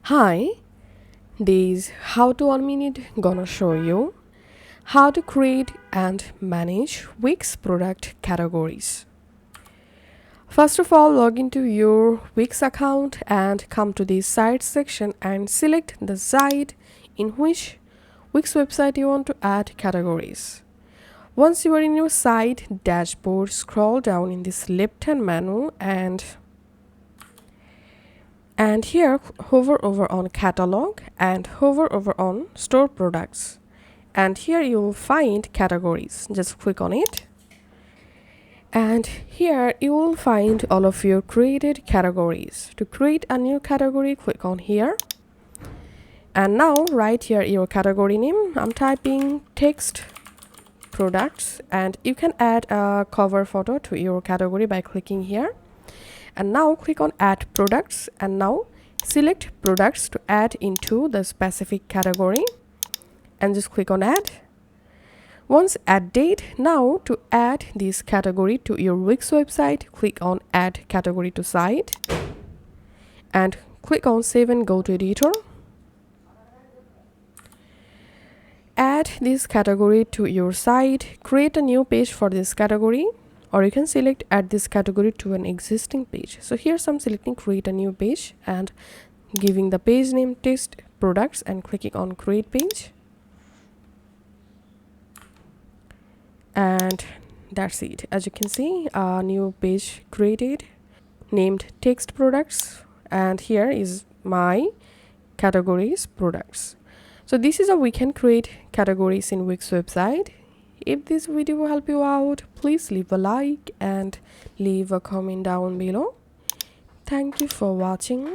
Hi, this How to 1 Minute gonna show you how to create and manage Wix product categories. First of all, log into your Wix account and come to the site section and select the site in which Wix website you want to add categories. Once you are in your site dashboard, scroll down in this left-hand menu and here hover over on catalog and hover over on store products, and here you will find categories. Just click on it and here you will find all of your created categories. To create a new category, click on here and now write here your category name. I'm typing text products, and you can add a cover photo to your category by clicking here. And now click on add products and now select products to add into the specific category and just click on add. Once added, now to add this category to your Wix website, click on add category to site and click on save and go to editor. Add this category to your site, create a new page for this category, or you can select add this category to an existing page. So here I'm selecting create a new page and giving the page name text products and clicking on create page, and that's it. As you can see, a new page created named text products, and here is my categories products. So this is how we can create categories in Wix website. If this video will help you out, please leave a like and leave a comment down below. Thank you for watching.